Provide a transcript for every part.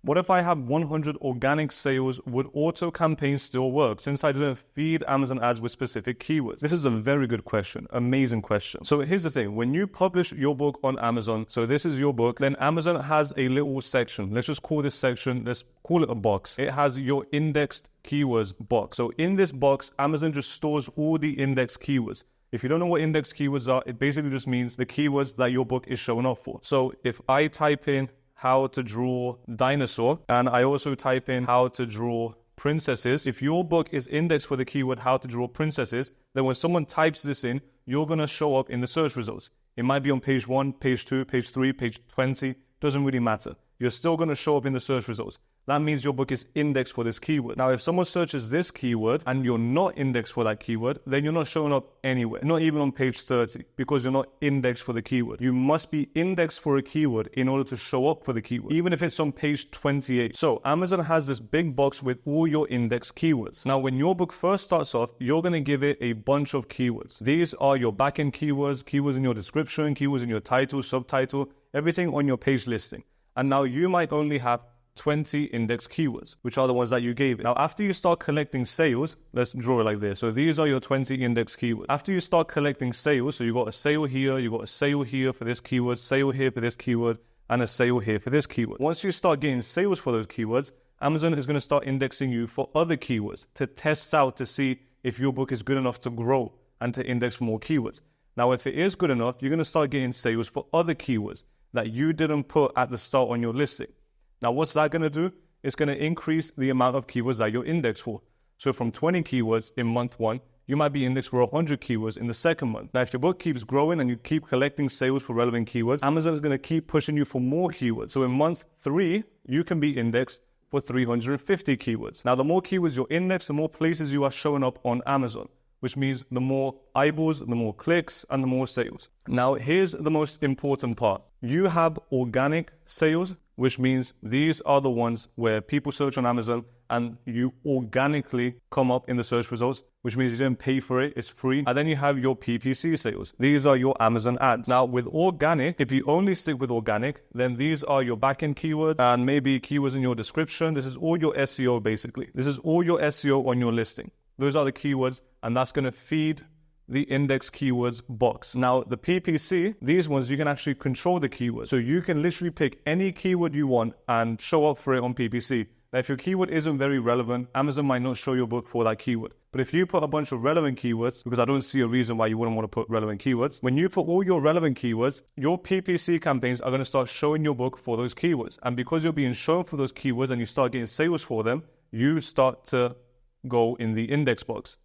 What if I have 100 organic sales? Would auto campaigns still work since I didn't feed Amazon ads with specific keywords? This is a very good question. Amazing question. So here's the thing. When you publish your book on Amazon, so this is your book, then Amazon has a little section. Let's just call this section, let's call it a box. It has your indexed keywords box. So in this box, Amazon just stores all the indexed keywords. If you don't know what index keywords are, it basically just means the keywords that your book is showing up for. So if I type in how to draw dinosaur, and I also type in how to draw princesses, if your book is indexed for the keyword how to draw princesses, then when someone types this in, you're going to show up in the search results. It might be on page 1, page 2, page 3, page 20, doesn't really matter. You're still going to show up in the search results. That means your book is indexed for this keyword. Now, if someone searches this keyword and you're not indexed for that keyword, then you're not showing up anywhere, not even on page 30, because you're not indexed for the keyword. You must be indexed for a keyword in order to show up for the keyword, even if it's on page 28. So Amazon has this big box with all your indexed keywords. Now, when your book first starts off, you're going to give it a bunch of keywords. These are your backend keywords, keywords in your description, keywords in your title, subtitle, everything on your page listing. And now you might only have 20 index keywords, which are the ones that you gave it. Now, after you start collecting sales, let's draw it like this. So these are your 20 index keywords. After you start collecting sales, so you got a sale here, you got a sale here for this keyword, sale here for this keyword, and a sale here for this keyword. Once you start getting sales for those keywords, Amazon is going to start indexing you for other keywords to test out to see if your book is good enough to grow and to index for more keywords. Now, if it is good enough, you're going to start getting sales for other keywords that you didn't put at the start on your listing. Now, what's that going to do? It's going to increase the amount of keywords that you're indexed for. So from 20 keywords in month 1, you might be indexed for 100 keywords in the second month. Now, if your book keeps growing and you keep collecting sales for relevant keywords, Amazon is going to keep pushing you for more keywords. So in month 3, you can be indexed for 350 keywords. Now, the more keywords you're indexed, the more places you are showing up on Amazon, which means the more eyeballs, the more clicks, and the more sales. Now, here's the most important part. You have organic sales, which means these are the ones where people search on Amazon and you organically come up in the search results, which means you didn't pay for it, it's free. And then you have your PPC sales. These are your Amazon ads. Now, with organic, if you only stick with organic, then these are your backend keywords and maybe keywords in your description. This is all your SEO, basically. This is all your SEO on your listing. Those are the keywords, and that's going to feed the index keywords box. Now, the PPC, these ones, you can actually control the keywords. So you can literally pick any keyword you want and show up for it on PPC. Now, if your keyword isn't very relevant, Amazon might not show your book for that keyword. But if you put a bunch of relevant keywords, because I don't see a reason why you wouldn't want to put relevant keywords, when you put all your relevant keywords, your PPC campaigns are going to start showing your book for those keywords. And because you're being shown for those keywords and you start getting sales for them, you start to go in the index box.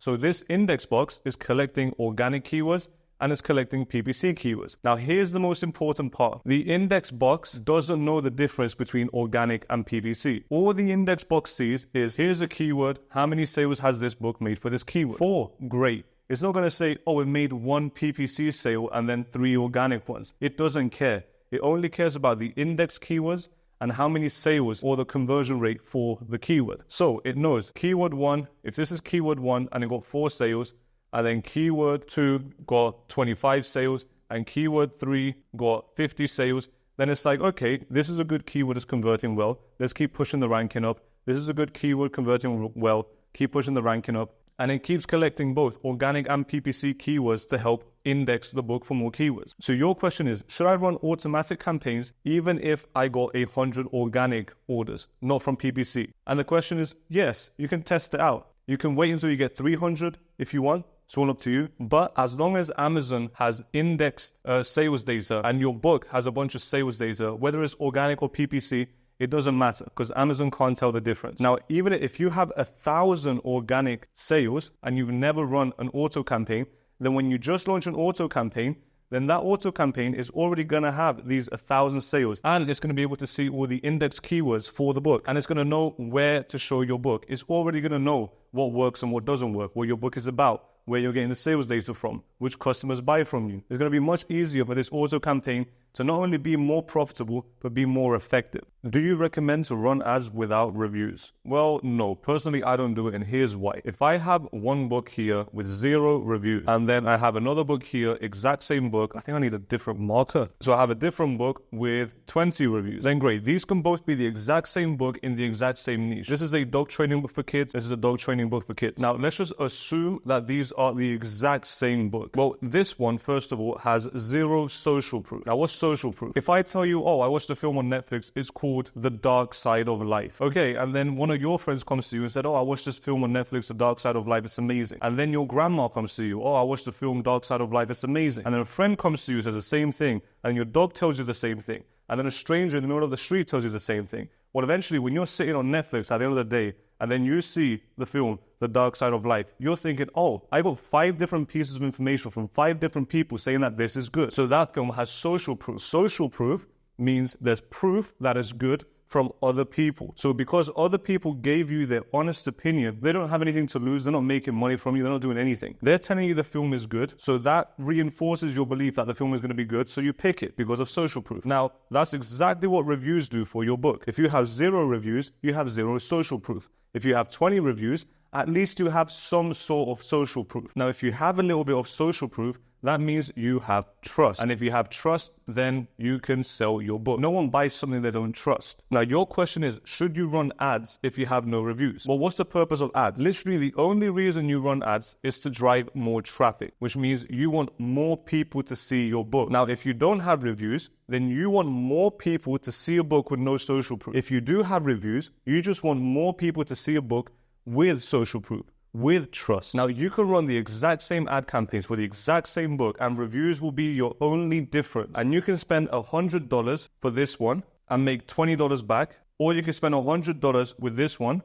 So this index box is collecting organic keywords and it's collecting PPC keywords. Now, here's the most important part. The index box doesn't know the difference between organic and PPC. All the index box sees is, here's a keyword, how many sales has this book made for this keyword? 4, great. It's not going to say, oh, it made 1 PPC sale and then 3 organic ones. It doesn't care. It only cares about the index keywords and how many sales or the conversion rate for the keyword. So it knows keyword 1, if this is keyword 1 and it got 4 sales, and then keyword 2 got 25 sales, and keyword 3 got 50 sales, then it's like, okay, this is a good keyword, it's converting well. Let's keep pushing the ranking up. This is a good keyword converting well. Keep pushing the ranking up. And it keeps collecting both organic and PPC keywords to help index the book for more keywords. So your question is, should I run automatic campaigns even if I got 100 organic orders, not from PPC? And the question is, yes, you can test it out. You can wait until you get 300 if you want. It's all up to you. But as long as Amazon has indexed sales data and your book has a bunch of sales data, whether it's organic or PPC, it doesn't matter because Amazon can't tell the difference. Now, even if you have 1,000 organic sales and you've never run an auto campaign, then when you just launch an auto campaign, then that auto campaign is already going to have these 1,000 sales and it's going to be able to see all the index keywords for the book and it's going to know where to show your book. It's already going to know what works and what doesn't work, what your book is about, where you're getting the sales data from, which customers buy from you. It's going to be much easier for this auto campaign to not only be more profitable, but be more effective. Do you recommend to run ads without reviews? Well, no. Personally, I don't do it, and here's why. If I have one book here with 0 reviews, and then I have another book here, exact same book, I think I need a different marker. So I have a different book with 20 reviews. Then great. These can both be the exact same book in the exact same niche. This is a dog training book for kids. This is a dog training book for kids. Now, let's just assume that these are the exact same book. Well, this one, first of all, has 0 social proof. Now, what's social proof? If I tell you, oh, I watched a film on Netflix, it's called The Dark Side of Life. Okay, and then one of your friends comes to you and said, oh, I watched this film on Netflix, The Dark Side of Life, it's amazing. And then your grandma comes to you, oh, I watched the film Dark Side of Life, it's amazing. And then a friend comes to you, says the same thing, and your dog tells you the same thing. And then a stranger in the middle of the street tells you the same thing. Well, eventually, when you're sitting on Netflix at the end of the day, and then you see the film, The Dark Side of Life, you're thinking, oh, I got 5 different pieces of information from 5 different people saying that this is good. So that film has social proof. Social proof means there's proof that is good from other people. So because other people gave you their honest opinion, they don't have anything to lose. They're not making money from you. They're not doing anything. They're telling you the film is good. So that reinforces your belief that the film is going to be good. So you pick it because of social proof. Now, that's exactly what reviews do for your book. If you have 0 reviews, you have 0 social proof. If you have 20 reviews, at least you have some sort of social proof. Now, if you have a little bit of social proof, that means you have trust. And if you have trust, then you can sell your book. No one buys something they don't trust. Now, your question is, should you run ads if you have no reviews? Well, what's the purpose of ads? Literally, the only reason you run ads is to drive more traffic, which means you want more people to see your book. Now, if you don't have reviews, then you want more people to see a book with no social proof. If you do have reviews, you just want more people to see a book with social proof, with trust. Now, you can run the exact same ad campaigns for the exact same book, and reviews will be your only difference. And you can spend $100 for this one and make $20 back, or you can spend $100 with this one,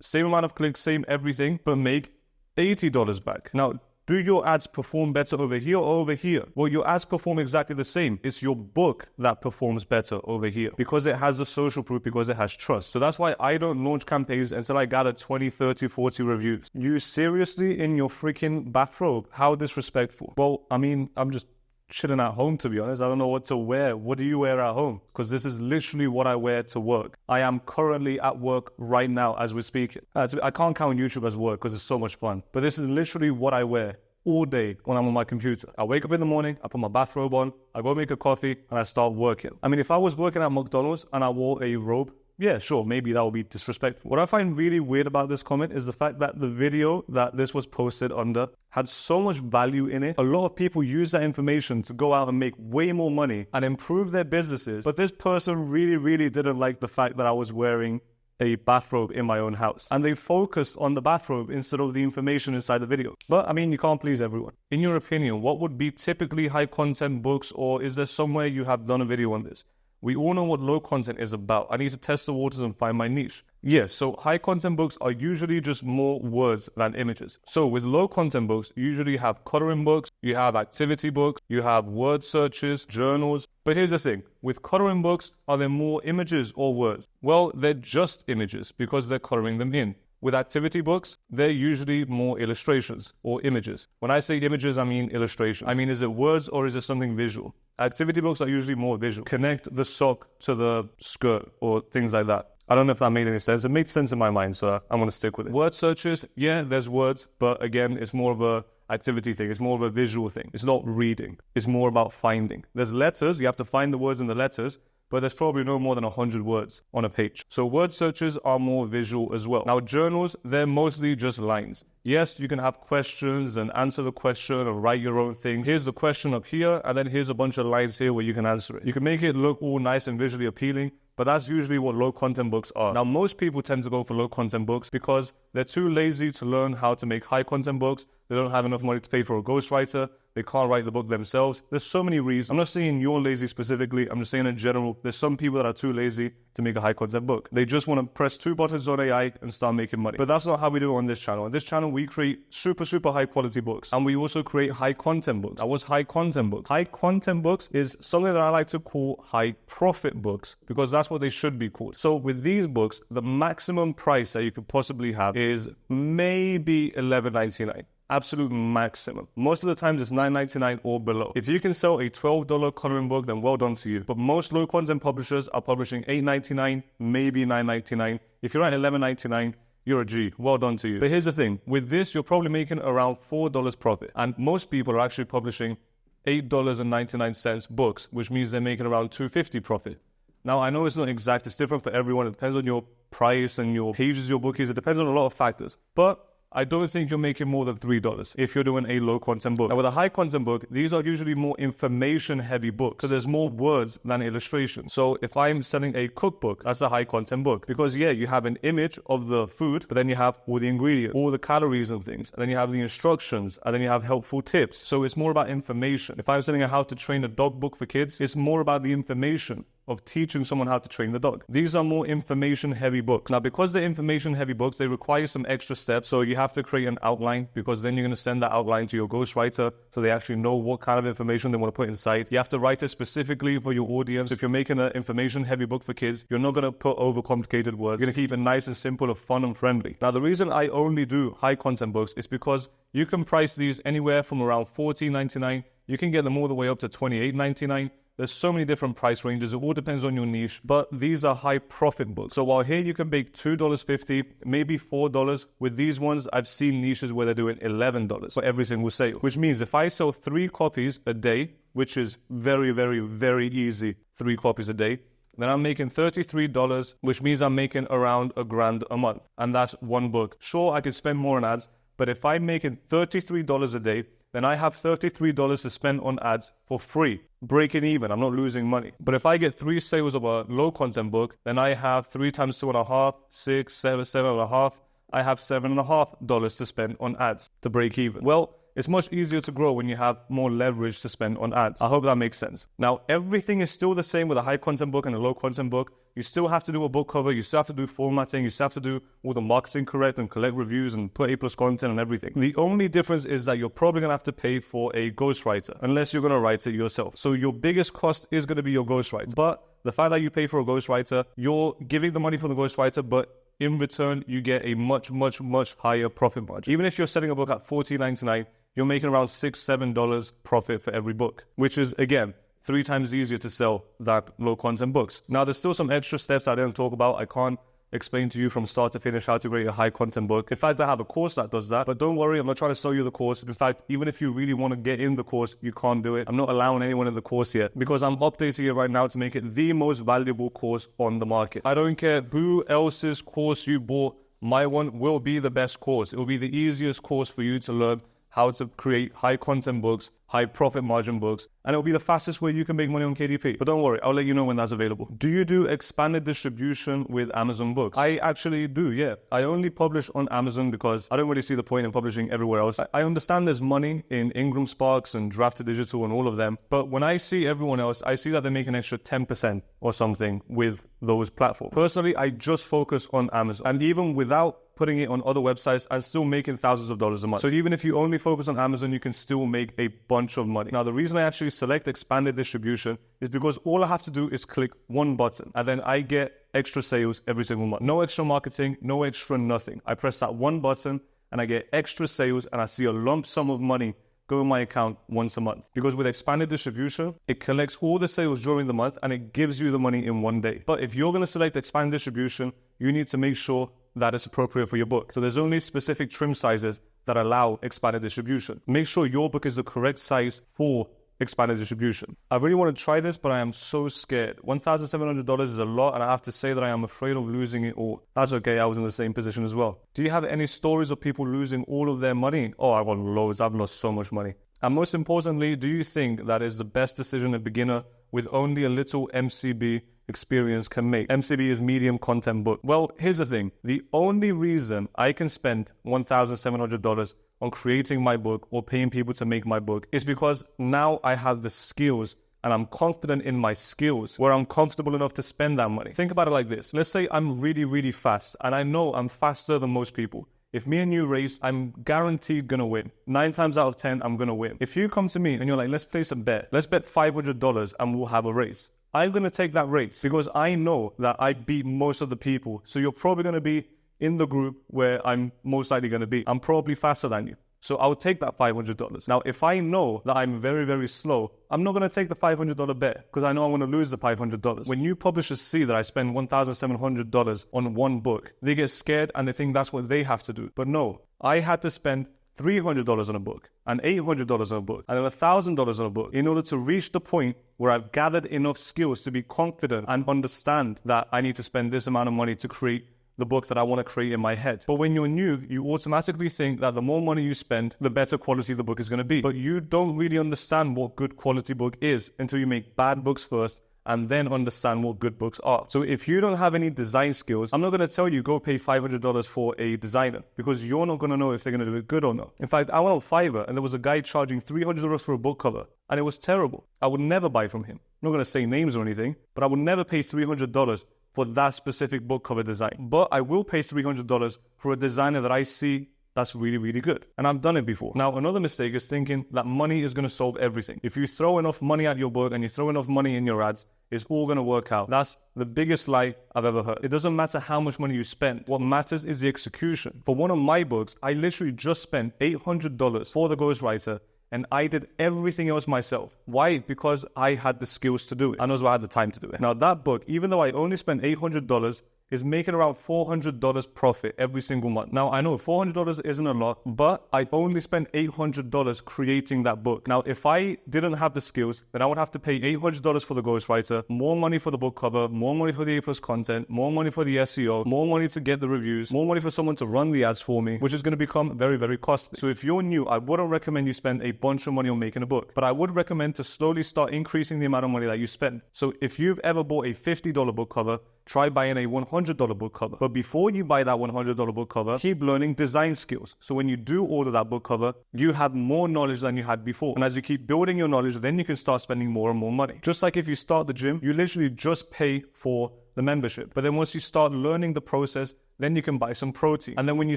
same amount of clicks, same everything, but make $80 back. Now, do your ads perform better over here or over here? Well, your ads perform exactly the same. It's your book that performs better over here because it has the social proof, because it has trust. So that's why I don't launch campaigns until I gather 20, 30, 40 reviews. You seriously in your freaking bathrobe? How disrespectful. Well, I mean, I'm just chilling at home, to be honest. I don't know what to wear. What do you wear at home? Because this is literally what I wear to work. I am currently at work right now as we're speaking. I can't count YouTube as work because it's so much fun. But this is literally what I wear all day when I'm on my computer. I wake up in the morning, I put my bathrobe on, I go make a coffee, and I start working. I mean, if I was working at McDonald's and I wore a robe, yeah, sure, maybe that would be disrespectful. What I find really weird about this comment is the fact that the video that this was posted under had so much value in it. A lot of people use that information to go out and make way more money and improve their businesses. But this person really didn't like the fact that I was wearing a bathrobe in my own house. And they focused on the bathrobe instead of the information inside the video. But I mean, you can't please everyone. In your opinion, what would be typically high content books, or is there somewhere you have done a video on this? We all know what low content is about. I need to test the waters and find my niche. Yes, so high content books are usually just more words than images. So with low content books, you usually have coloring books, you have activity books, you have word searches, journals. But here's the thing, with coloring books, are there more images or words? Well, they're just images because they're coloring them in. With activity books, they're usually more illustrations or images. When I say images, I mean illustrations. I mean, is it words or is it something visual? Activity books are usually more visual. Connect the sock to the skirt or things like that. I don't know if that made any sense. It made sense in my mind, so I'm going to stick with it. Word searches, yeah, there's words, but again, it's more of a activity thing. It's more of a visual thing. It's not reading. It's more about finding. There's letters. You have to find the words in the letters, but there's probably no more than 100 words on a page. So word searches are more visual as well. Now, journals, they're mostly just lines. Yes, you can have questions and answer the question and write your own things. Here's the question up here, and then here's a bunch of lines here where you can answer it. You can make it look all nice and visually appealing, but that's usually what low content books are. Now, most people tend to go for low content books because they're too lazy to learn how to make high content books. They don't have enough money to pay for a ghostwriter. They can't write the book themselves. There's so many reasons. I'm not saying you're lazy specifically. I'm just saying in general, there's some people that are too lazy to make a high content book. They just want to press 2 buttons on AI and start making money. But that's not how we do it on this channel. On this channel, we create super high quality books. And we also create high content books. That was high content books. High content books is something that I like to call high profit books because that's what they should be called. So with these books, the maximum price that you could possibly have is maybe $11.99. absolute maximum. Most of the times it's $9.99 or below. If you can sell a $12 coloring book, then well done to you. But most low content publishers are publishing $8.99, maybe $9.99. If you're at $11.99, you're a G. Well done to you. But here's the thing. With this, you're probably making around $4 profit. And most people are actually publishing $8.99 books, which means they're making around $2.50 profit. Now, I know it's not exact. It's different for everyone. It depends on your price and your pages your book is. It depends on a lot of factors. But I don't think you're making more than $3 if you're doing a low content book. Now with a high content book, these are usually more information heavy books. So there's more words than illustration. So if I'm selling a cookbook, that's a high content book. Because yeah, you have an image of the food, but then you have all the ingredients, all the calories and things. And then you have the instructions, and then you have helpful tips. So it's more about information. If I'm selling a how to train a dog book for kids, it's more about the information of teaching someone how to train the dog. These are more information heavy books. Now, because they're information heavy books, they require some extra steps. So you have to create an outline, because then you're going to send that outline to your ghostwriter so they actually know what kind of information they want to put inside. You have to write it specifically for your audience. If you're making an information heavy book for kids, you're not going to put overcomplicated words. You're going to keep it nice and simple, fun and friendly. Now, the reason I only do high content books is because you can price these anywhere from around $14.99. You can get them all the way up to $28.99. There's so many different price ranges. It all depends on your niche, but these are high profit books. So while here you can make $2.50, maybe $4, with these ones, I've seen niches where they're doing $11 for every single sale, which means if I sell 3 copies a day, which is very, very, very easy, 3 copies a day, then I'm making $33, which means I'm making around $1,000 a month. And that's one book. Sure, I could spend more on ads, but if I'm making $33 a day, then I have $33 to spend on ads for free, breaking even. I'm not losing money. But if I get 3 sales of a low content book, then I have 3 times 2.5, 6, 7, 7.5. I have $7.5 to spend on ads to break even. Well, it's much easier to grow when you have more leverage to spend on ads. I hope that makes sense. Now, everything is still the same with a high content book and a low content book. You still have to do a book cover. You still have to do formatting. You still have to do all the marketing correct and collect reviews and put A+ content and everything. The only difference is that you're probably going to have to pay for a ghostwriter unless you're going to write it yourself. So your biggest cost is going to be your ghostwriter. But the fact that you pay for a ghostwriter, you're giving the money for the ghostwriter, but in return, you get a much, much, much higher profit margin. Even if you're selling a book at $14.99, you're making around $6, $7 profit for every book, which is, again, 3 times easier to sell than low content books. Now, there's still some extra steps I didn't talk about. I can't explain to you from start to finish how to create a high content book. In fact, I have a course that does that, but don't worry, I'm not trying to sell you the course. In fact, even if you really want to get in the course, you can't do it. I'm not allowing anyone in the course yet because I'm updating it right now to make it the most valuable course on the market. I don't care who else's course you bought. My one will be the best course. It will be the easiest course for you to learn how to create high content books, high profit margin books, and it'll be the fastest way you can make money on KDP. But don't worry, I'll let you know when that's available. Do you do expanded distribution with Amazon books? I actually do, yeah. I only publish on Amazon because I don't really see the point in publishing everywhere else. I understand there's money in Ingram Sparks and Drafted Digital and all of them, but when I see everyone else, I see that they make an extra 10% or something with those platforms. Personally, I just focus on Amazon, and even without putting it on other websites and still making thousands of dollars a month. So even if you only focus on Amazon, you can still make a bunch of money. Now, the reason I actually select expanded distribution is because all I have to do is click one button and then I get extra sales every single month. No extra marketing, no extra nothing. I press that one button and I get extra sales and I see a lump sum of money go in my account once a month. Because with expanded distribution, it collects all the sales during the month and it gives you the money in one day. But if you're going to select expanded distribution, you need to make sure that is appropriate for your book. So there's only specific trim sizes that allow expanded distribution. Make sure your book is the correct size for expanded distribution. I really want to try this, but I am so scared. $1,700 is a lot, and I have to say that I am afraid of losing it all. That's okay, I was in the same position as well. Do you have any stories of people losing all of their money? Oh, I've got loads. I've lost so much money. And most importantly, do you think that is the best decision a beginner with only a little MCB experience can make? MCB is medium content book. Well, here's the thing. The only reason I can spend $1,700 on creating my book or paying people to make my book is because now I have the skills and I'm confident in my skills where I'm comfortable enough to spend that money. Think about it like this. Let's say I'm really, really fast and I know I'm faster than most people. If me and you race, I'm guaranteed gonna win. 9 times out of 10, I'm gonna win. If you come to me and you're like, let's place a bet. Let's bet $500 and we'll have a race. I'm going to take that race because I know that I beat most of the people. So you're probably going to be in the group where I'm most likely going to be. I'm probably faster than you. So I'll take that $500. Now, if I know that I'm very, very slow, I'm not going to take the $500 bet because I know I'm going to lose the $500. When new publishers see that I spend $1,700 on one book, they get scared and they think that's what they have to do. But no, I had to spend $300 on a book and $800 on a book and then $1,000 on a book in order to reach the point where I've gathered enough skills to be confident and understand that I need to spend this amount of money to create the book that I want to create in my head. But when you're new, you automatically think that the more money you spend, the better quality the book is going to be. But you don't really understand what good quality book is until you make bad books first and then understand what good books are. So if you don't have any design skills, I'm not going to tell you go pay $500 for a designer because you're not going to know if they're going to do it good or not. In fact, I went on Fiverr and there was a guy charging $300 for a book cover and it was terrible. I would never buy from him. I'm not going to say names or anything, but I would never pay $300 for that specific book cover design. But I will pay $300 for a designer that I see that's really, really good. And I've done it before. Now, another mistake is thinking that money is going to solve everything. If you throw enough money at your book and you throw enough money in your ads, it's all going to work out. That's the biggest lie I've ever heard. It doesn't matter how much money you spend. What matters is the execution. For one of my books, I literally just spent $800 for the ghostwriter and I did everything else myself. Why? Because I had the skills to do it. And also I had the time to do it. Now that book, even though I only spent $800, is making around $400 profit every single month. Now, I know $400 isn't a lot, but I only spent $800 creating that book. Now, if I didn't have the skills, then I would have to pay $800 for the ghostwriter, more money for the book cover, more money for the ACoS content, more money for the SEO, more money to get the reviews, more money for someone to run the ads for me, which is going to become very, very costly. So if you're new, I wouldn't recommend you spend a bunch of money on making a book, but I would recommend to slowly start increasing the amount of money that you spend. So if you've ever bought a $50 book cover, try buying a $100 book cover. But before you buy that $100 book cover, keep learning design skills. So when you do order that book cover, you have more knowledge than you had before. And as you keep building your knowledge, then you can start spending more and more money. Just like if you start the gym, you literally just pay for the membership. But then once you start learning the process, then you can buy some protein. And then when you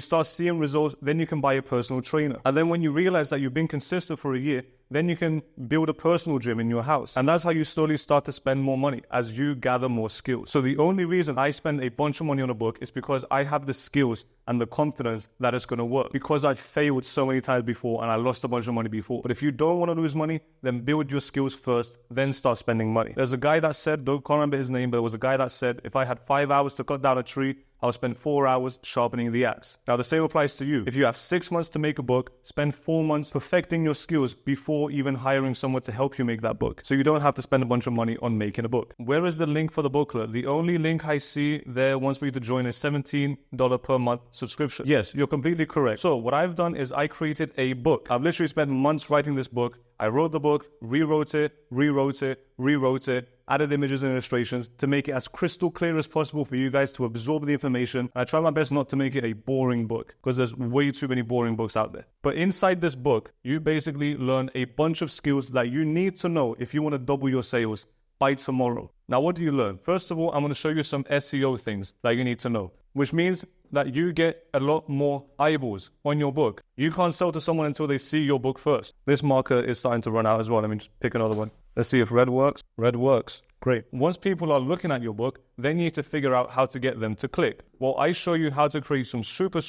start seeing results, then you can buy a personal trainer. And then when you realize that you've been consistent for a year, then you can build a personal gym in your house. And that's how you slowly start to spend more money as you gather more skills. So the only reason I spend a bunch of money on a book is because I have the skills and the confidence that it's going to work. Because I've failed so many times before and I lost a bunch of money before. But if you don't want to lose money, then build your skills first, then start spending money. There's a guy that said, can't remember his name, but there was a guy that said, if I had 5 hours to cut down a tree, I'll spend 4 hours sharpening the axe. Now, the same applies to you. If you have 6 months to make a book, spend 4 months perfecting your skills before even hiring someone to help you make that book. So you don't have to spend a bunch of money on making a book. Where is the link for the booklet? The only link I see there wants me to join a $17 per month subscription. Yes, you're completely correct. So what I've done is I created a book. I've literally spent months writing this book. I wrote the book, rewrote it, added images and illustrations to make it as crystal clear as possible for you guys to absorb the information. I try my best not to make it a boring book because there's way too many boring books out there. But inside this book, you basically learn a bunch of skills that you need to know if you want to double your sales by tomorrow. Now, what do you learn? First of all, I'm going to show you some SEO things that you need to know, which means that you get a lot more eyeballs on your book. You can't sell to someone until they see your book first. This marker is starting to run out as well. Let me just pick another one. Let's see if red works. Red works. Great. Once people are looking at your book, then you need to figure out how to get them to click. Well, I show you how to create some super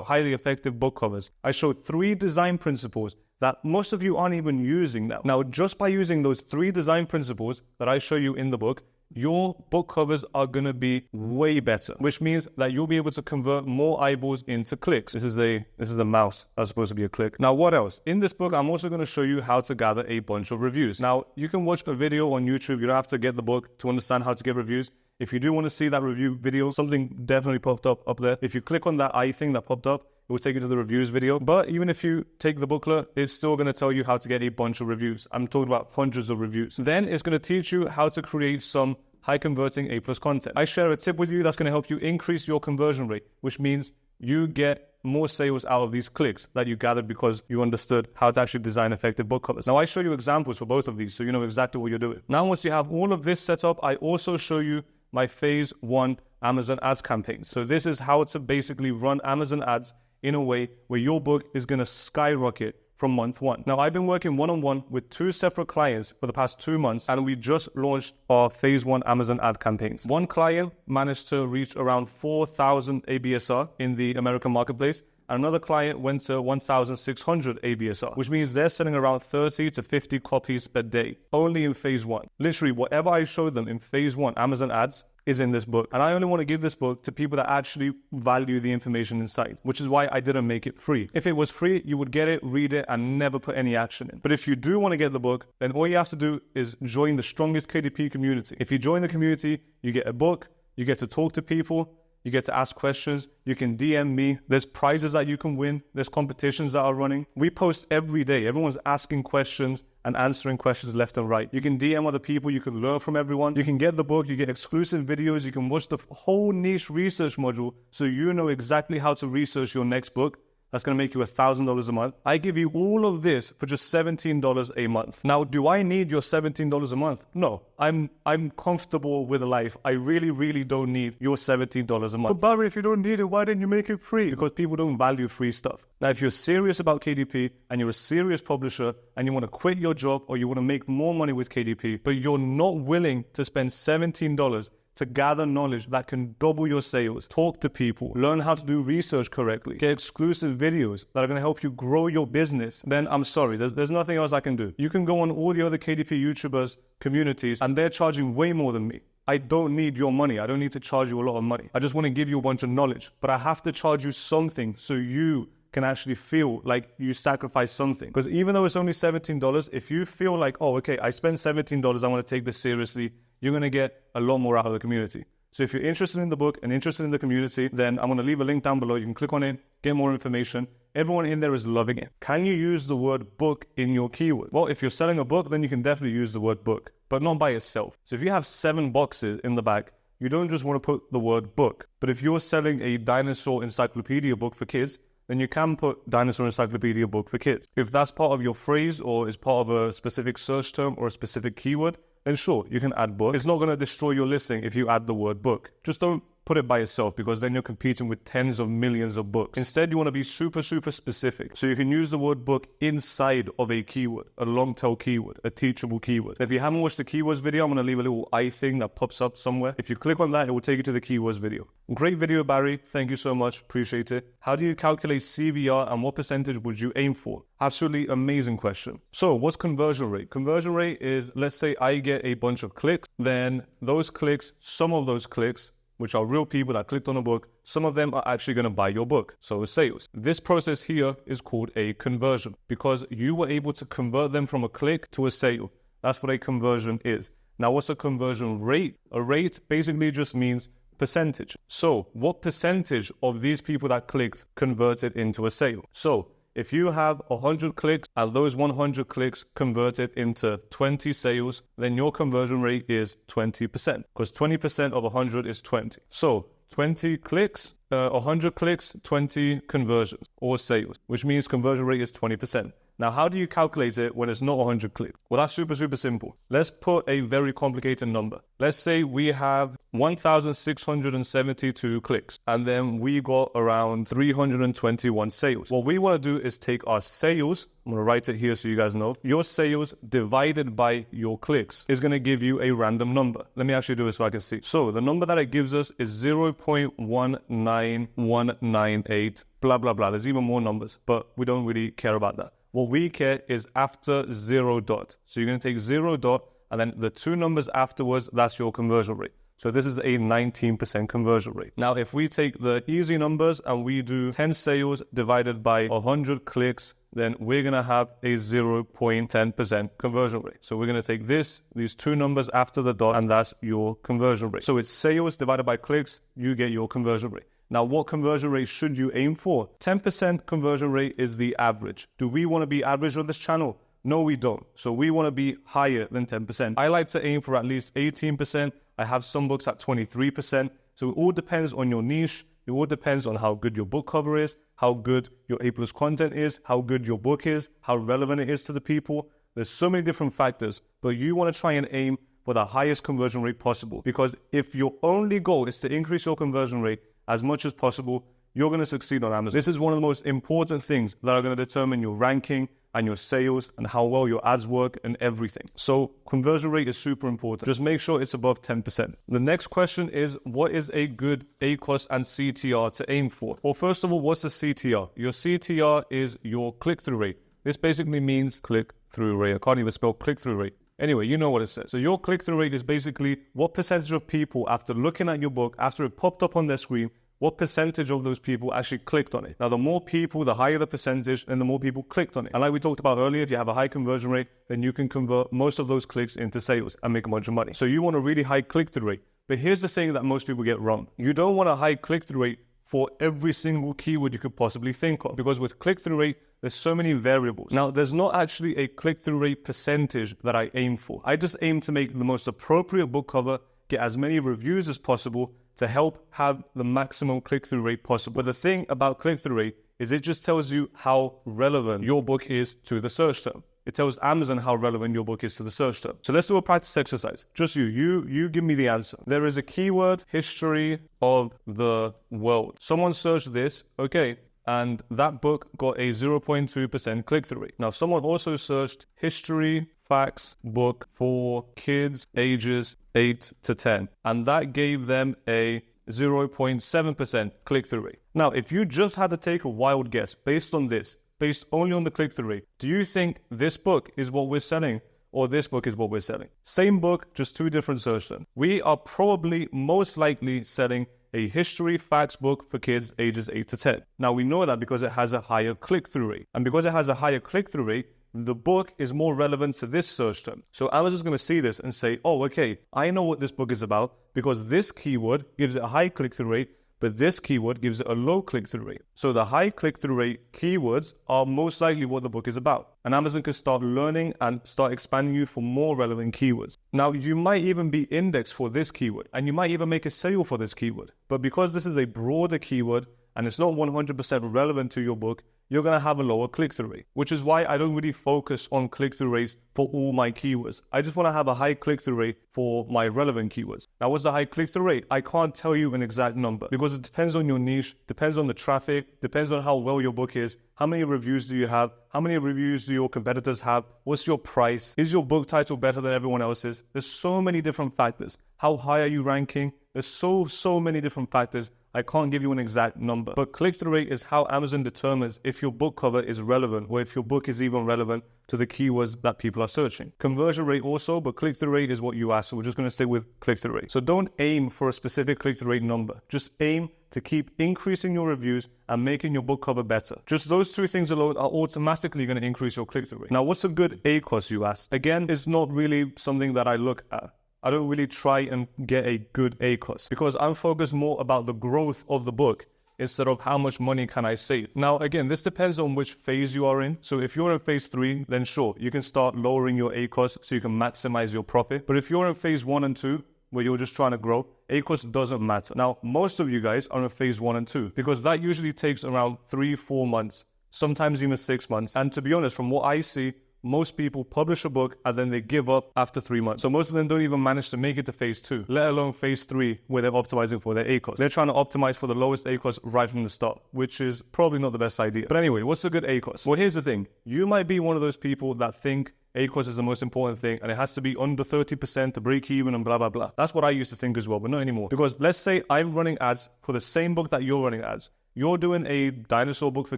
highly effective book covers. I show 3 design principles that most of you aren't even using now. Now, just by using those 3 design principles that I show you in the book, your book covers are going to be way better, which means that you'll be able to convert more eyeballs into clicks. This is a mouse. That's supposed to be a click. Now, what else? In this book, I'm also going to show you how to gather a bunch of reviews. Now, you can watch a video on YouTube. You don't have to get the book to understand how to get reviews. If you do want to see that review video, something definitely popped up there. If you click on that eye thing that popped up, it will take you to the reviews video. But even if you take the booklet, it's still going to tell you how to get a bunch of reviews. I'm talking about hundreds of reviews. Then it's going to teach you how to create some high converting A+ content. I share a tip with you that's going to help you increase your conversion rate, which means you get more sales out of these clicks that you gathered because you understood how to actually design effective book covers. Now, I show you examples for both of these, so you know exactly what you're doing. Now, once you have all of this set up, I also show you my phase 1 Amazon ads campaigns. So this is how to basically run Amazon ads in a way where your book is going to skyrocket from month 1. Now, I've been working one-on-one with 2 separate clients for the past 2 months, and we just launched our phase 1 Amazon ad campaigns. One client managed to reach around 4,000 ABSR in the American marketplace, and another client went to 1,600 ABSR, which means they're selling around 30 to 50 copies per day, only in phase 1. Literally, whatever I showed them in phase 1, Amazon ads, is in this book. And I only want to give this book to people that actually value the information inside, which is why I didn't make it free. If it was free, you would get it, read it, and never put any action in. But if you do want to get the book, then all you have to do is join the strongest KDP community. If you join the community, you get a book, you get to talk to people, you get to ask questions, you can DM me, there's prizes that you can win, there's competitions that are running. We post every day, everyone's asking questions and answering questions left and right. You can DM other people, you can learn from everyone, you can get the book, you get exclusive videos, you can watch the whole niche research module so you know exactly how to research your next book. That's going to make you $1,000 a month. I give you all of this for just $17 a month. Now, do I need your $17 a month? No, I'm comfortable with life. I really don't need your $17 a month. But Barry, if you don't need it, why didn't you make it free? Because people don't value free stuff. Now, if you're serious about KDP and you're a serious publisher and you want to quit your job or you want to make more money with KDP, but you're not willing to spend $17 to gather knowledge that can double your sales, talk to people, learn how to do research correctly, get exclusive videos that are going to help you grow your business, then I'm sorry, there's nothing else I can do. You can go on all the other KDP YouTubers communities and they're charging way more than me. I don't need your money. I don't need to charge you a lot of money. I just want to give you a bunch of knowledge, but I have to charge you something so you can actually feel like you sacrifice something. Because even though it's only $17, if you feel like, oh, okay, I spent $17, I want to take this seriously, you're going to get a lot more out of the community. So if you're interested in the book and interested in the community, then I'm going to leave a link down below. You can click on it, get more information. Everyone in there is loving it. Can you use the word book in your keyword? Well, if you're selling a book, then you can definitely use the word book, but not by itself. So if you have 7 boxes in the back, you don't just want to put the word book. But if you're selling a dinosaur encyclopedia book for kids, then you can put dinosaur encyclopedia book for kids. If that's part of your phrase or is part of a specific search term or a specific keyword, then sure, you can add book. It's not going to destroy your listing if you add the word book. Just don't put it by itself because then you're competing with tens of millions of books. Instead, you want to be super specific. So you can use the word book inside of a keyword, a long tail keyword, a teachable keyword. If you haven't watched the keywords video, I'm going to leave a little eye thing that pops up somewhere. If you click on that, it will take you to the keywords video. Great video, Barry. Thank you so much. Appreciate it. How do you calculate CVR and what percentage would you aim for? Absolutely amazing question. So what's conversion rate? Conversion rate is, let's say I get a bunch of clicks, then those clicks, some of those clicks, which are real people that clicked on a book, some of them are actually going to buy your book. So it's sales. This process here is called a conversion because you were able to convert them from a click to a sale. That's what a conversion is. Now, what's a conversion rate? A rate basically just means percentage. So what percentage of these people that clicked converted into a sale? So if you have 100 clicks and those 100 clicks converted into 20 sales, then your conversion rate is 20% because 20% of 100 is 20. So 20 clicks, 100 clicks, 20 conversions or sales, which means conversion rate is 20%. Now, how do you calculate it when it's not 100 clicks? Well, that's super simple. Let's put a very complicated number. Let's say we have 1,672 clicks, and then we got around 321 sales. What we want to do is take our sales, I'm going to write it here so you guys know, your sales divided by your clicks is going to give you a random number. Let me actually do it so I can see. So the number that it gives us is 0.19198, blah, blah, blah. There's even more numbers, but we don't really care about that. What we care is after 0 dot. So you're going to take 0 dot and then the 2 numbers afterwards, that's your conversion rate. So this is a 19% conversion rate. Now, if we take the easy numbers and we do 10 sales divided by 100 clicks, then we're going to have a 0.10% conversion rate. So we're going to take these 2 numbers after the dot, and that's your conversion rate. So it's sales divided by clicks, you get your conversion rate. Now, what conversion rate should you aim for? 10% conversion rate is the average. Do we want to be average on this channel? No, we don't. So we want to be higher than 10%. I like to aim for at least 18%. I have some books at 23%. So it all depends on your niche. It all depends on how good your book cover is, how good your A+ content is, how good your book is, how relevant it is to the people. There's so many different factors, but you want to try and aim for the highest conversion rate possible. Because if your only goal is to increase your conversion rate as much as possible, you're going to succeed on Amazon. This is one of the most important things that are going to determine your ranking and your sales and how well your ads work and everything. So conversion rate is super important. Just make sure it's above 10%. The next question is, what is a good ACoS and CTR to aim for? Well, first of all, what's a CTR? Your CTR is your click-through rate. This basically means click-through rate. I can't even spell click-through rate. Anyway, you know what it says. So your click-through rate is basically what percentage of people, after looking at your book, after it popped up on their screen, what percentage of those people actually clicked on it. Now, the more people, the higher the percentage, and the more people clicked on it. And like we talked about earlier, if you have a high conversion rate, then you can convert most of those clicks into sales and make a bunch of money. So you want a really high click-through rate. But here's the thing that most people get wrong. You don't want a high click-through rate for every single keyword you could possibly think of, because with click-through rate, there's so many variables. Now, there's not actually a click-through rate percentage that I aim for. I just aim to make the most appropriate book cover, get as many reviews as possible to help have the maximum click-through rate possible. But the thing about click-through rate is it just tells you how relevant your book is to the search term. It tells Amazon how relevant your book is to the search term. So let's do a practice exercise. Just you give me the answer. There is a keyword, history of the world. Someone searched this, okay, and that book got a 0.2% click-through rate. Now, someone also searched history facts book for kids ages 8 to 10, and that gave them a 0.7% click-through rate. Now, if you just had to take a wild guess based on this, based only on the click-through rate, do you think this book is what we're selling or this book is what we're selling? Same book, just two different search terms. We are probably most likely selling a history facts book for kids ages 8 to 10. Now, we know that because it has a higher click-through rate. And because it has a higher click-through rate, the book is more relevant to this search term. So Amazon's going to see this and say, oh, okay, I know what this book is about because this keyword gives it a high click-through rate, but this keyword gives it a low click-through rate. So the high click-through rate keywords are most likely what the book is about. And Amazon can start learning and start expanding you for more relevant keywords. Now, you might even be indexed for this keyword, and you might even make a sale for this keyword. But because this is a broader keyword and it's not 100% relevant to your book, you're going to have a lower click-through rate, which is why I don't really focus on click-through rates for all my keywords. I just want to have a high click-through rate for my relevant keywords. Now, what's the high click-through rate? I can't tell you an exact number because it depends on your niche, depends on the traffic, depends on how well your book is, how many reviews do you have, how many reviews do your competitors have, what's your price, is your book title better than everyone else's? There's so many different factors. How high are you ranking? There's so many different factors. I can't give you an exact number, but click-through rate is how Amazon determines if your book cover is relevant or if your book is even relevant to the keywords that people are searching. Conversion rate also, but click-through rate is what you asked, so we're just going to stay with click-through rate. So don't aim for a specific click-through rate number. Just aim to keep increasing your reviews and making your book cover better. Just those two things alone are automatically going to increase your click-through rate. Now, what's a good ACoS, you ask? Again, it's not really something that I look at. I don't really try and get a good ACoS because I'm focused more about the growth of the book instead of how much money can I save. Now, again, this depends on which phase you are in. So if you're in phase 3, then sure, you can start lowering your ACoS so you can maximize your profit. But if you're in phase 1 and 2, where you're just trying to grow, ACoS doesn't matter. Now, most of you guys are in phase 1 and 2 because that usually takes around 3-4 months, sometimes even 6 months. And to be honest, from what I see, most people publish a book and then they give up after 3 months. So most of them don't even manage to make it to phase 2, let alone phase 3 where they're optimizing for their ACoS. They're trying to optimize for the lowest ACoS right from the start, which is probably not the best idea. But anyway, what's a good ACoS? Well, here's the thing. You might be one of those people that think ACoS is the most important thing and it has to be under 30% to break even and blah, blah, blah. That's what I used to think as well, but not anymore. Because let's say I'm running ads for the same book that you're running ads. You're doing a dinosaur book for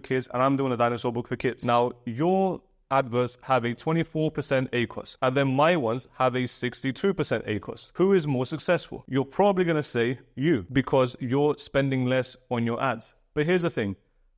kids and I'm doing a dinosaur book for kids. Now, your adverts have a 24% ACoS, and then my ones have a 62% ACoS. Who is more successful? You're probably going to say you, because you're spending less on your ads. But here's the thing.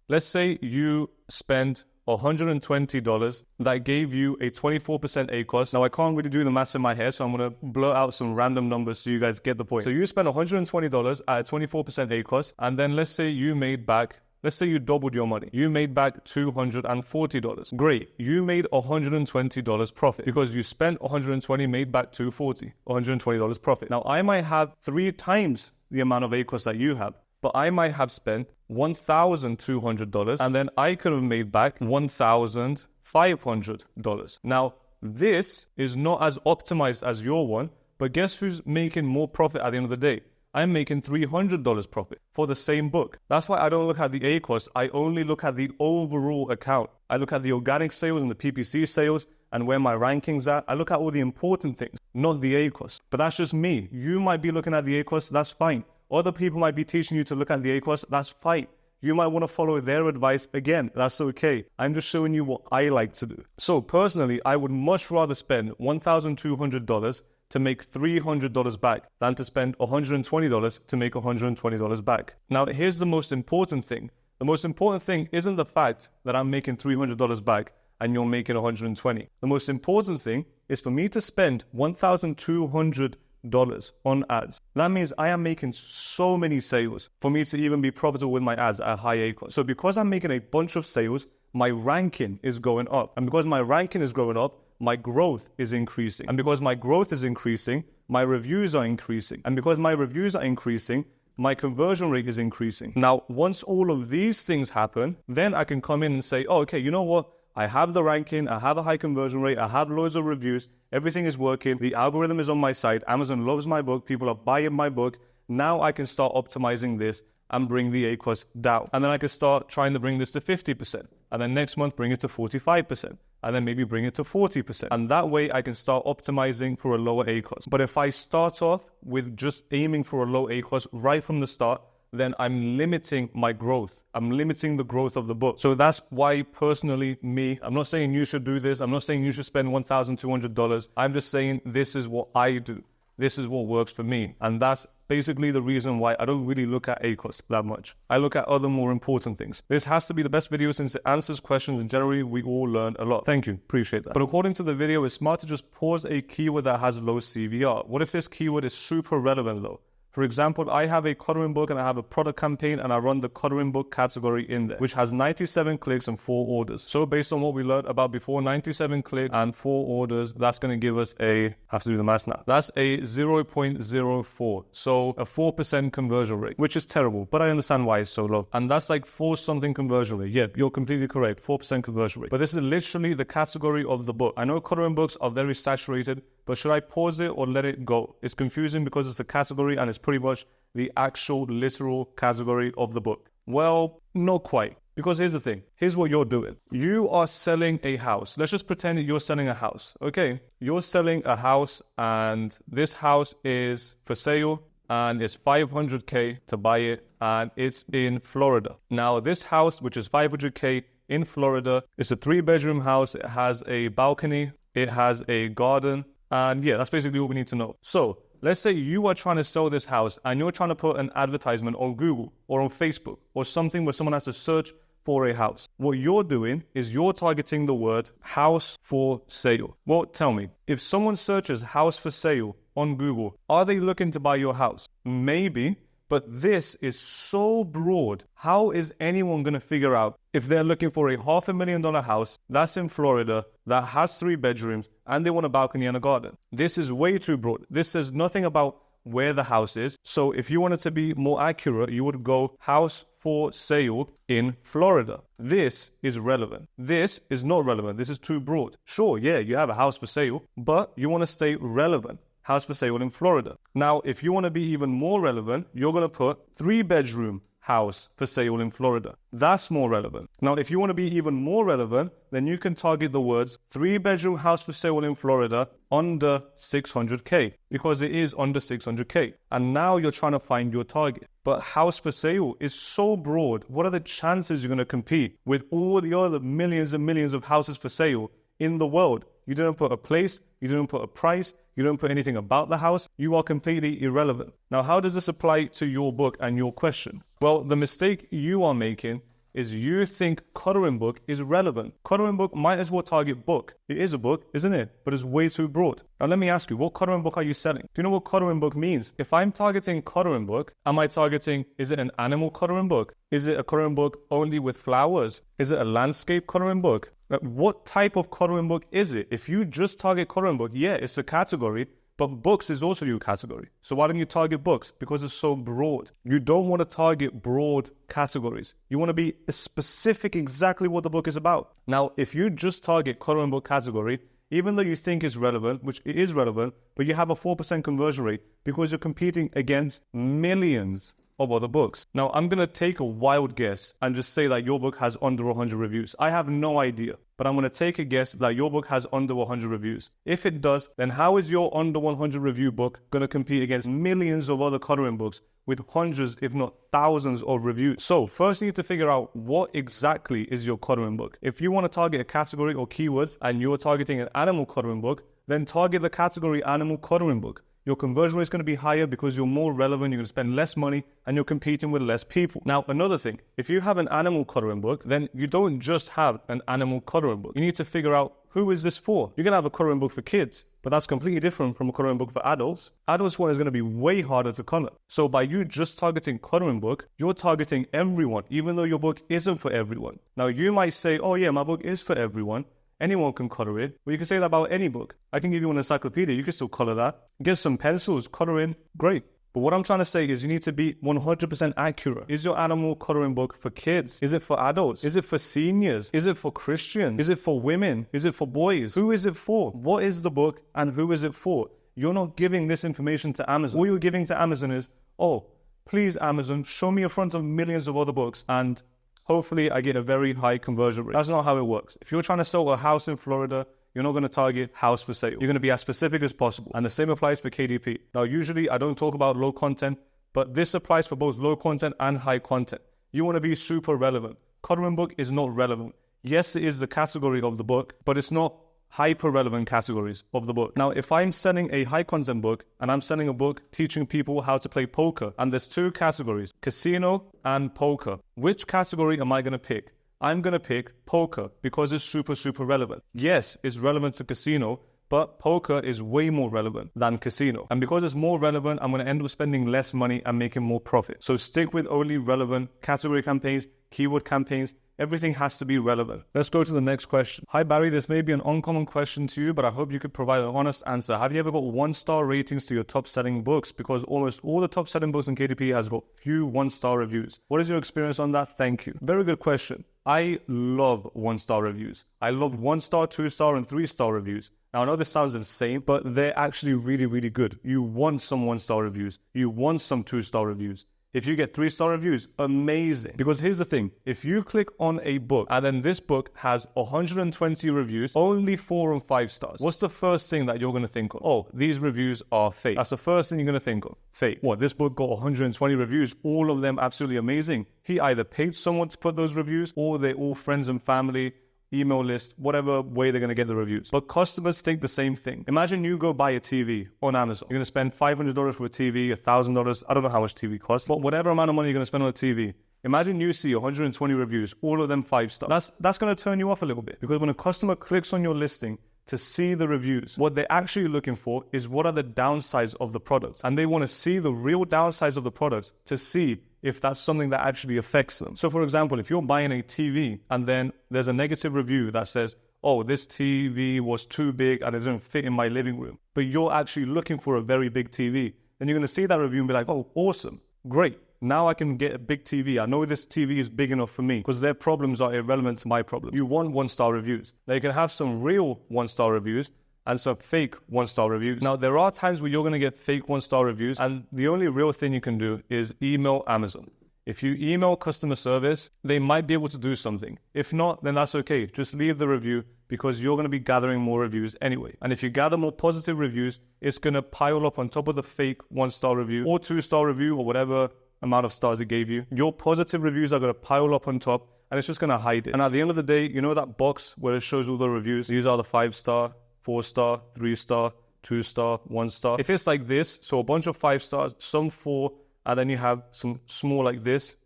Let's say you spend $120 that gave you a 24% ACoS. Now, I can't really do the maths in my head, so I'm going to blur out some random numbers so you guys get the point. So you spend $120 at a 24% ACoS, and then let's say you made back, let's say you doubled your money. You made back $240. Great. You made $120 profit because you spent $120, made back $240, $120 profit. Now, I might have 3 times the amount of ACoS that you have, but I might have spent $1,200 and then I could have made back $1,500. Now, this is not as optimized as your one, but guess who's making more profit at the end of the day? I'm making $300 profit for the same book. That's why I don't look at the ACoS. I only look at the overall account. I look at the organic sales and the PPC sales and where my rankings are. I look at all the important things, not the ACoS. But that's just me. You might be looking at the ACoS. That's fine. Other people might be teaching you to look at the ACoS. That's fine. You might want to follow their advice. Again, that's okay. I'm just showing you what I like to do. So personally, I would much rather spend $1,200 to make $300 back than to spend $120 to make $120 back. Now, here's the most important thing. The most important thing isn't the fact that I'm making $300 back and you're making $120. The most important thing is for me to spend $1,200 on ads. That means I am making so many sales for me to even be profitable with my ads at high ACoS. So because I'm making a bunch of sales, my ranking is going up. And because my ranking is going up, my growth is increasing. And because my growth is increasing, my reviews are increasing. And because my reviews are increasing, my conversion rate is increasing. Now, once all of these things happen, then I can come in and say, oh, okay, you know what? I have the ranking, I have a high conversion rate, I have loads of reviews, everything is working, the algorithm is on my side, Amazon loves my book, people are buying my book. Now I can start optimizing this and bring the ACoS down. And then I can start trying to bring this to 50%. And then next month, bring it to 45%. And then maybe bring it to 40%. And that way I can start optimizing for a lower ACoS. But if I start off with just aiming for a low ACoS right from the start, then I'm limiting my growth. I'm limiting the growth of the book. So that's why personally, I'm not saying you should do this. I'm not saying you should spend $1,200. I'm just saying this is what I do. This is what works for me. And that's basically the reason why I don't really look at ACoS that much. I look at other more important things. This has to be the best video since it answers questions and generally we all learn a lot. Thank you. Appreciate that. But according to the video, it's smart to just pause a keyword that has low CVR. What if this keyword is super relevant though? For example, I have a coloring book and I have a product campaign and I run the coloring book category in there, which has 97 clicks and 4 orders. So based on what we learned about before, 97 clicks and 4 orders, that's going to give us I have to do the math now. That's a 0.04. So a 4% conversion rate, which is terrible, but I understand why it's so low. And that's like 4 something conversion rate. Yeah, you're completely correct. 4% conversion rate. But this is literally the category of the book. I know coloring books are very saturated, but should I pause it or let it go? It's confusing because it's a category and it's pretty much the actual literal category of the book. Well, not quite. Because here's the thing. Here's what you're doing. You are selling a house. Let's just pretend that you're selling a house. Okay. You're selling a house and this house is for sale and it's $500K to buy it and it's in Florida. Now this house, which is $500K in Florida, it's a 3-bedroom house. It has a balcony. It has a garden. And yeah, that's basically what we need to know. So let's say you are trying to sell this house and you're trying to put an advertisement on Google or on Facebook or something where someone has to search for a house. What you're doing is you're targeting the word house for sale. Well, tell me, if someone searches house for sale on Google, are they looking to buy your house? Maybe, but this is so broad. How is anyone going to figure out if they're looking for a $500,000 house that's in Florida, that has 3 bedrooms, and they want a balcony and a garden? This is way too broad. This says nothing about where the house is. So if you wanted to be more accurate, you would go house for sale in Florida. This is relevant. This is not relevant. This is too broad. Sure, yeah, you have a house for sale, but you want to stay relevant. House for sale in Florida. Now, if you want to be even more relevant, you're going to put 3-bedroom house for sale in Florida. That's more relevant. Now, if you want to be even more relevant, then you can target the words 3-bedroom house for sale in Florida under 600K because it is under 600K. And now you're trying to find your target. But house for sale is so broad. What are the chances you're going to compete with all the other millions and millions of houses for sale in the world? You didn't put a place, you didn't put a price, you don't put anything about the house, you are completely irrelevant. Now, how does this apply to your book and your question? Well, the mistake you are making is you think coloring book is relevant. Coloring book might as well target book. It is a book, isn't it? But it's way too broad. Now, let me ask you, what coloring book are you selling? Do you know what coloring book means? If I'm targeting coloring book, am I targeting, is it an animal coloring book? Is it a coloring book only with flowers? Is it a landscape coloring book? What type of coloring book is it? If you just target coloring book, yeah, it's a category, but books is also your category. So why don't you target books? Because it's so broad. You don't want to target broad categories. You want to be specific exactly what the book is about. Now, if you just target coloring book category, even though you think it's relevant, which it is relevant, but you have a 4% conversion rate because you're competing against millions of other books. Now, I'm going to take a wild guess and just say that your book has under 100 reviews. I have no idea, but I'm going to take a guess that your book has under 100 reviews. If it does, then how is your under 100 review book going to compete against millions of other coloring books with hundreds, if not thousands of reviews? So first you need to figure out what exactly is your coloring book. If you want to target a category or keywords and you're targeting an animal coloring book, then target the category animal coloring book. Your conversion rate is going to be higher because you're more relevant, you're going to spend less money, and you're competing with less people. Now, another thing, if you have an animal coloring book, then you don't just have an animal coloring book. You need to figure out, who is this for? You're going to have a coloring book for kids, but that's completely different from a coloring book for adults. Adults one is going to be way harder to color. So by you just targeting coloring book, you're targeting everyone, even though your book isn't for everyone. Now, you might say, oh yeah, my book is for everyone. Anyone can color it. Well, you can say that about any book. I can give you an encyclopedia. You can still color that. Get some pencils, color in. Great. But what I'm trying to say is you need to be 100% accurate. Is your animal coloring book for kids? Is it for adults? Is it for seniors? Is it for Christians? Is it for women? Is it for boys? Who is it for? What is the book and who is it for? You're not giving this information to Amazon. All you're giving to Amazon is, oh, please Amazon, show me in front of millions of other books and hopefully I get a very high conversion rate. That's not how it works. If you're trying to sell a house in Florida, you're not going to target house for sale. You're going to be as specific as possible. And the same applies for KDP. Now, usually I don't talk about low content, but this applies for both low content and high content. You want to be super relevant. Coloring book is not relevant. Yes, it is the category of the book, but it's not hyper-relevant categories of the book. Now, if I'm selling a high-content book and I'm selling a book teaching people how to play poker, and there's two categories, casino and poker, which category am I going to pick? I'm going to pick poker because it's super, super relevant. Yes, it's relevant to casino, but poker is way more relevant than casino. And because it's more relevant, I'm going to end up spending less money and making more profit. So stick with only relevant category campaigns, keyword campaigns. Everything has to be relevant. Let's go to the next question. Hi Barry, this may be an uncommon question to you, but I hope you could provide an honest answer. Have you ever got 1-star ratings to your top selling books? Because almost all the top selling books in KDP has got few 1-star reviews. What is your experience on that? Thank you. Very good question. I love 1-star reviews. I love 1-star, 2-star, and 3-star reviews. Now, I know this sounds insane, but they're actually really, really good. You want some 1-star reviews. You want some 2-star reviews. If you get 3-star reviews, amazing. Because here's the thing. If you click on a book and then this book has 120 reviews, only 4 and 5 stars. What's the first thing that you're going to think of? Oh, these reviews are fake. That's the first thing you're going to think of. Fake. What? This book got 120 reviews, all of them absolutely amazing. He either paid someone to put those reviews or they're all friends and family, email list, whatever way they're going to get the reviews. But customers think the same thing. Imagine you go buy a TV on Amazon. You're going to spend $500 for a TV, $1,000. I don't know how much TV costs, but whatever amount of money you're going to spend on a TV. Imagine you see 120 reviews, all of them 5 stars. That's going to turn you off a little bit, because when a customer clicks on your listing to see the reviews, what they're actually looking for is what are the downsides of the product. And they want to see the real downsides of the product to see if that's something that actually affects them. So for example, if you're buying a TV and then there's a negative review that says, oh, this TV was too big and it doesn't fit in my living room, but you're actually looking for a very big TV, then you're going to see that review and be like, oh, awesome, great. Now I can get a big TV. I know this TV is big enough for me, because their problems are irrelevant to my problem. You want 1-star reviews. Now you can have some real 1-star reviews and some fake 1-star reviews. Now, there are times where you're going to get fake 1-star reviews, and the only real thing you can do is email Amazon. If you email customer service, they might be able to do something. If not, then that's okay. Just leave the review, because you're going to be gathering more reviews anyway. And if you gather more positive reviews, it's going to pile up on top of the fake 1-star review or 2-star review or whatever amount of stars it gave you. Your positive reviews are going to pile up on top, and it's just going to hide it. And at the end of the day, you know that box where it shows all the reviews? These are the 5-star, 4-star, 3-star, 2-star, 1-star. If it's like this, so a bunch of 5 stars, some 4, and then you have some small like this,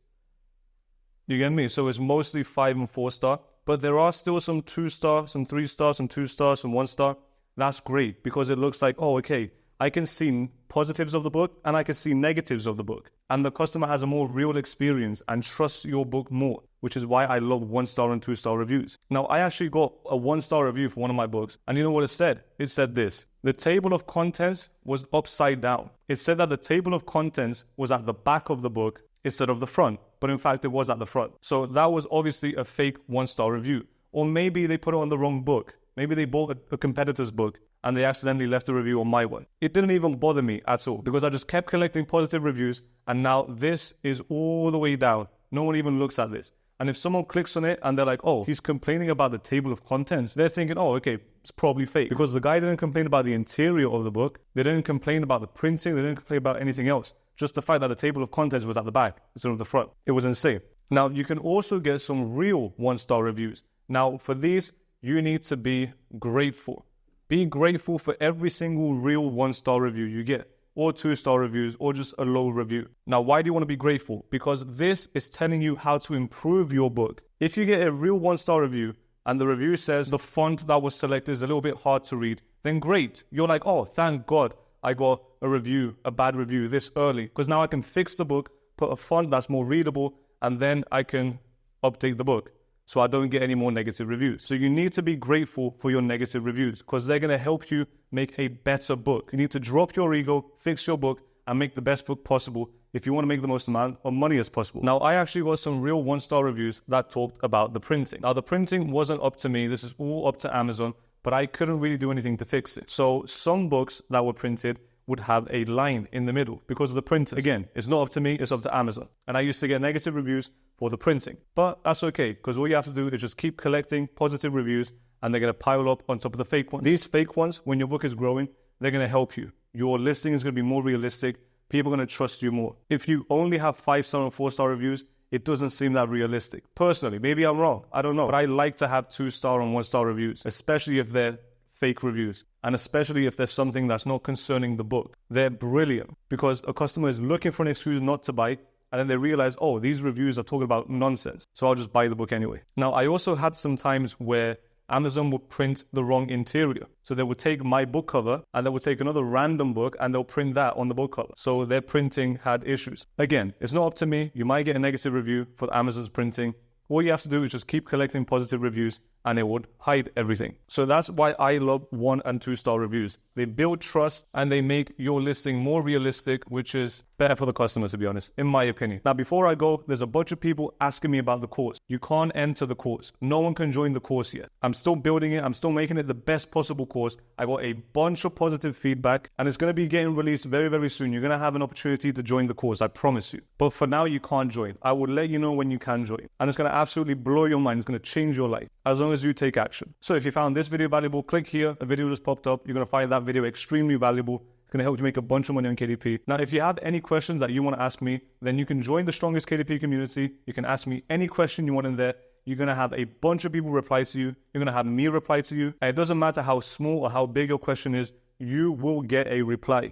you get me? So it's mostly 5 and 4-star, but there are still some 2-star, some 3-star, some 2-star, some 1-star. That's great, because it looks like, oh, okay, I can see positives of the book and I can see negatives of the book. And the customer has a more real experience and trusts your book more, which is why I love 1-star and 2-star reviews. Now, I actually got a 1-star review for one of my books, and you know what it said? It said this: the table of contents was upside down. It said that the table of contents was at the back of the book instead of the front, but in fact it was at the front. So that was obviously a fake 1-star review. Or maybe they put it on the wrong book. Maybe they bought a competitor's book and they accidentally left a review on my one. It didn't even bother me at all because I just kept collecting positive reviews, and now this is all the way down. No one even looks at this. And if someone clicks on it and they're like, oh, he's complaining about the table of contents, they're thinking, oh, okay, it's probably fake. Because the guy didn't complain about the interior of the book. They didn't complain about the printing. They didn't complain about anything else. Just the fact that the table of contents was at the back instead of the front. It was insane. Now, you can also get some real one-star reviews. Now, for these, you need to be grateful. Be grateful for every single real one-star review you get, or 2-star reviews, or just a low review. Now, why do you want to be grateful? Because this is telling you how to improve your book. If you get a real 1-star review and the review says the font that was selected is a little bit hard to read, then great. You're like, oh, thank God I got a bad review this early, because now I can fix the book, put a font that's more readable, and then I can update the book so I don't get any more negative reviews. So you need to be grateful for your negative reviews because they're going to help you make a better book. You need to drop your ego, fix your book, and make the best book possible if you want to make the most amount of money as possible. Now, I actually got some real 1-star reviews that talked about the printing. Now, the printing wasn't up to me. This is all up to Amazon, but I couldn't really do anything to fix it. So some books that were printed would have a line in the middle because of the printers. Again, it's not up to me, it's up to Amazon. And I used to get negative reviews for the printing. But that's okay, because all you have to do is just keep collecting positive reviews and they're going to pile up on top of the fake ones. These fake ones, when your book is growing, they're going to help you. Your listing is going to be more realistic. People are going to trust you more. If you only have 5-star and 4-star reviews, it doesn't seem that realistic. Personally, maybe I'm wrong, I don't know. But I like to have 2-star and 1-star reviews, especially if they're fake reviews. And especially if there's something that's not concerning the book. They're brilliant because a customer is looking for an excuse not to buy, and then they realize, oh, these reviews are talking about nonsense, so I'll just buy the book anyway. Now, I also had some times where Amazon would print the wrong interior. So they would take my book cover and they would take another random book and they'll print that on the book cover. So their printing had issues. Again, it's not up to me. You might get a negative review for Amazon's printing. All you have to do is just keep collecting positive reviews and it would hide everything. So that's why I love 1- and 2-star reviews. They build trust and they make your listing more realistic, which is better for the customer, to be honest, in my opinion. Now, before I go, there's a bunch of people asking me about the course. You can't enter the course. No one can join the course yet. I'm still building it. I'm still making it the best possible course. I got a bunch of positive feedback and it's going to be getting released very, very soon. You're going to have an opportunity to join the course, I promise you. But for now, you can't join. I will let you know when you can join. And it's going to absolutely blow your mind. It's going to change your life as long as you take action. So if you found this video valuable, click here. A video just popped up. You're going to find that video extremely valuable. It's going to help you make a bunch of money on KDP. Now, if you have any questions that you want to ask me, then you can join the strongest KDP community. You can ask me any question you want in there. You're going to have a bunch of people reply to you. You're going to have me reply to you. And it doesn't matter how small or how big your question is, you will get a reply.